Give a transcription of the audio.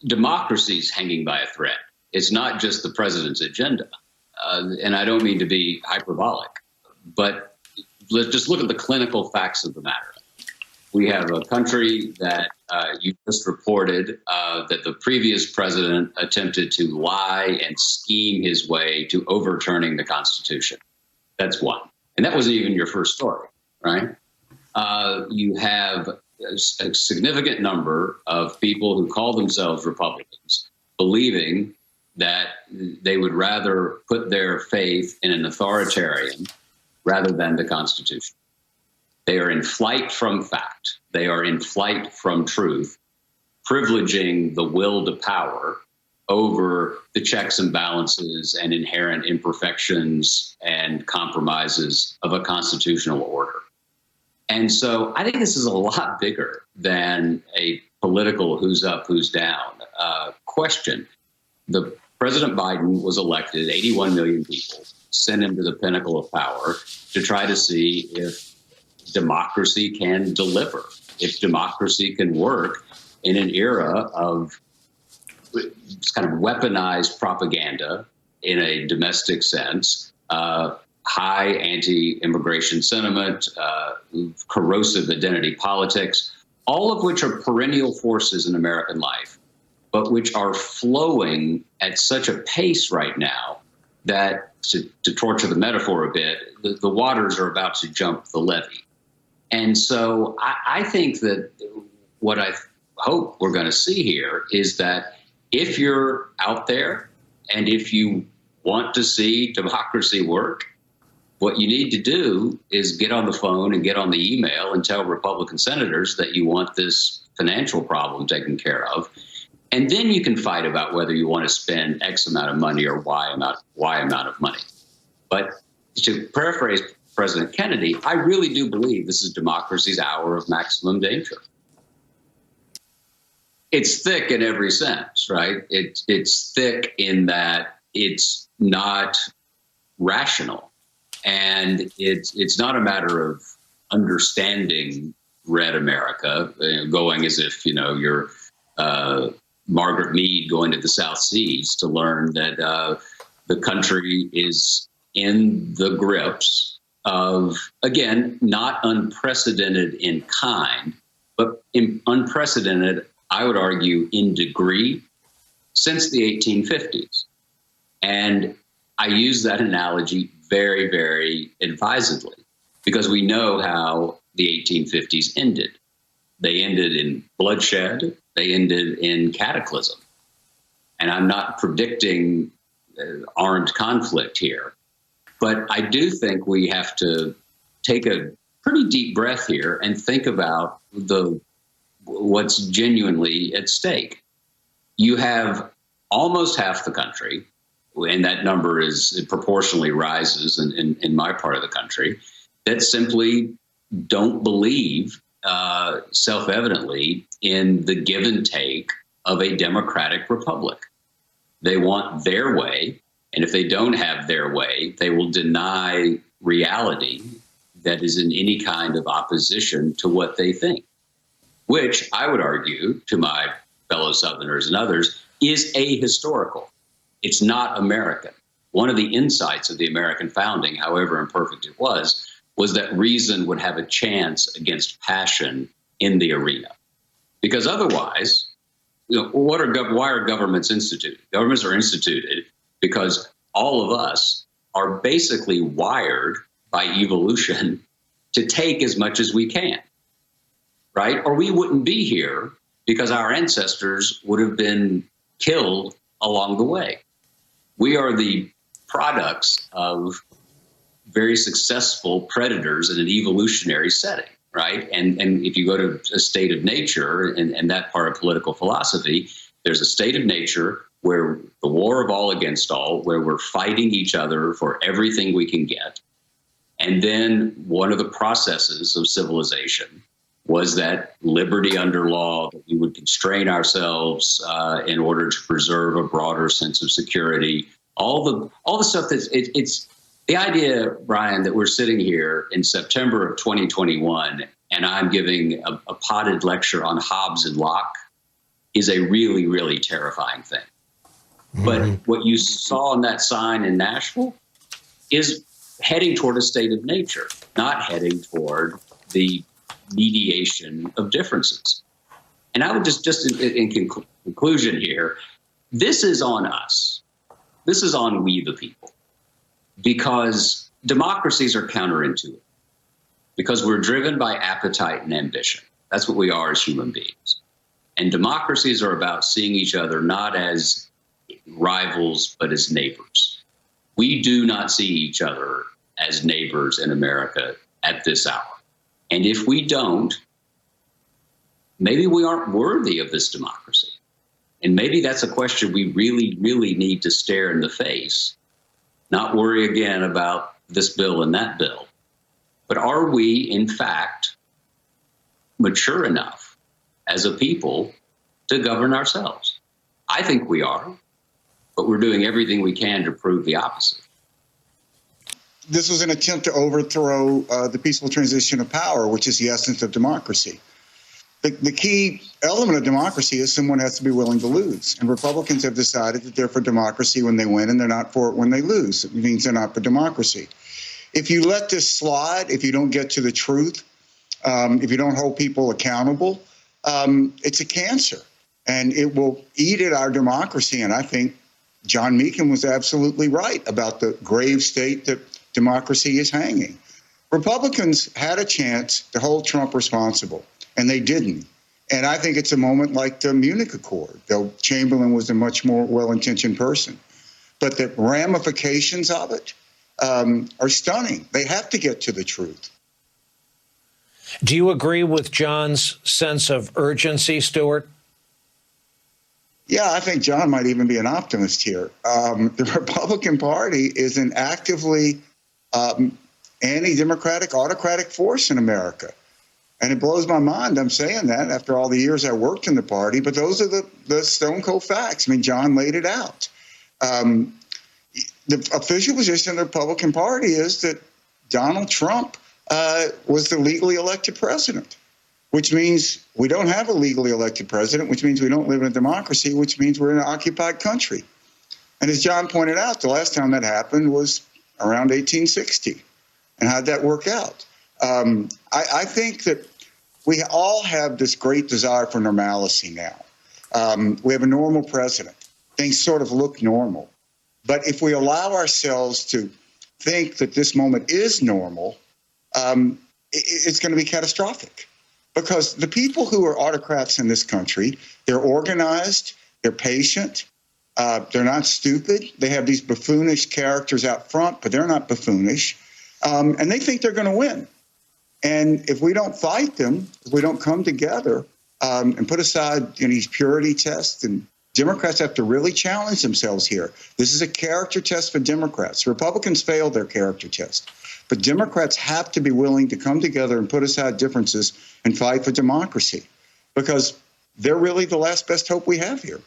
democracy's hanging by a thread. It's not just the president's agenda. And I don't mean to be hyperbolic, but let's just look at the clinical facts of the matter. We have a country that you just reported that the previous president attempted to lie and scheme his way to overturning the Constitution. That's one. And that wasn't even your first story, right? You have a significant number of people who call themselves Republicans believing that they would rather put their faith in an authoritarian rather than the Constitution. They are in flight from fact. They are in flight from truth, privileging the will to power over the checks and balances and inherent imperfections and compromises of a constitutional order. And so I think this is a lot bigger than a political who's up, who's down question. The President Biden was elected, 81 million people sent him to the pinnacle of power to try to see if democracy can deliver, if democracy can work in an era of kind of weaponized propaganda in a domestic sense, high anti-immigration sentiment, corrosive identity politics, all of which are perennial forces in American life, but which are flowing at such a pace right now that, to torture the metaphor a bit, the waters are about to jump the levee. And so I think that what I hope we're going to see here is that if you're out there and if you want to see democracy work, what you need to do is get on the phone and get on the email and tell Republican senators that you want this financial problem taken care of. And then you can fight about whether you want to spend X amount of money or Y amount of money. But to paraphrase President Kennedy, I really do believe this is democracy's hour of maximum danger. It's thick in every sense, right? It's thick in that it's not rational. And it's not a matter of understanding red America, going as if, you're Margaret Mead going to the South Seas to learn that the country is in the grips of, again, not unprecedented in kind, but unprecedented, I would argue, in degree since the 1850s. And I use that analogy very, very advisedly, because we know how the 1850s ended. They ended in bloodshed. They ended in cataclysm. And I'm not predicting armed conflict here, but I do think we have to take a pretty deep breath here and think about what's genuinely at stake. You have almost half the country, and that number it proportionally rises in my part of the country, that simply don't believe self-evidently in the give and take of a democratic republic. They want their way, and if they don't have their way, they will deny reality that is in any kind of opposition to what they think, which I would argue, to my fellow Southerners and others, is ahistorical. It's not American. One of the insights of the American founding, however imperfect it was that reason would have a chance against passion in the arena. Because otherwise, why are governments instituted? Governments are instituted because all of us are basically wired by evolution to take as much as we can, right? Or we wouldn't be here because our ancestors would have been killed along the way. We are the products of very successful predators in an evolutionary setting, right? And if you go to a state of nature and that part of political philosophy, there's a state of nature where the war of all against all, where we're fighting each other for everything we can get. And then one of the processes of civilization was that liberty under law, that we would constrain ourselves in order to preserve a broader sense of security. All the stuff it's the idea, Brian, that we're sitting here in September of 2021 and I'm giving a potted lecture on Hobbes and Locke is a really, really terrifying thing. But what you saw in that sign in Nashville is heading toward a state of nature, not heading toward the mediation of differences. And I would just in conclusion here, this is on us. This is on we the people, because democracies are counterintuitive, because we're driven by appetite and ambition. That's what we are as human beings. And democracies are about seeing each other not as rivals, but as neighbors. We do not see each other as neighbors in America at this hour. And if we don't, maybe we aren't worthy of this democracy. And maybe that's a question we really, really need to stare in the face, not worry again about this bill and that bill. But are we, in fact, mature enough as a people to govern ourselves? I think we are, but we're doing everything we can to prove the opposite. This was an attempt to overthrow the peaceful transition of power, which is the essence of democracy. The key element of democracy is someone has to be willing to lose. And Republicans have decided that they're for democracy when they win and they're not for it when they lose. It means they're not for democracy. If you let this slide, if you don't get to the truth, if you don't hold people accountable, it's a cancer. And it will eat at our democracy. And I think John Meekin was absolutely right about the grave state that democracy is hanging. Republicans had a chance to hold Trump responsible, and they didn't. And I think it's a moment like the Munich Accord, though Chamberlain was a much more well-intentioned person. But the ramifications of it are stunning. They have to get to the truth. Do you agree with John's sense of urgency, Stuart? Yeah, I think John might even be an optimist here. The Republican Party is an actively anti-democratic, autocratic force in America. And it blows my mind I'm saying that after all the years I worked in the party, but those are the stone cold facts. I mean, John laid it out. The official position of the Republican Party is that Donald Trump was the legally elected president, which means we don't have a legally elected president, which means we don't live in a democracy, which means we're in an occupied country. And as John pointed out, the last time that happened was around 1860. And how'd that work out? I think that we all have this great desire for normalcy now. We have a normal president. Things sort of look normal. But if we allow ourselves to think that this moment is normal, it's going to be catastrophic. Because the people who are autocrats in this country, they're organized, they're patient, they're not stupid. They have these buffoonish characters out front, but they're not buffoonish. And they think they're going to win. And if we don't fight them, if we don't come together and put aside these purity tests, and Democrats have to really challenge themselves here. This is a character test for Democrats. Republicans failed their character test. But Democrats have to be willing to come together and put aside differences and fight for democracy, because they're really the last best hope we have here.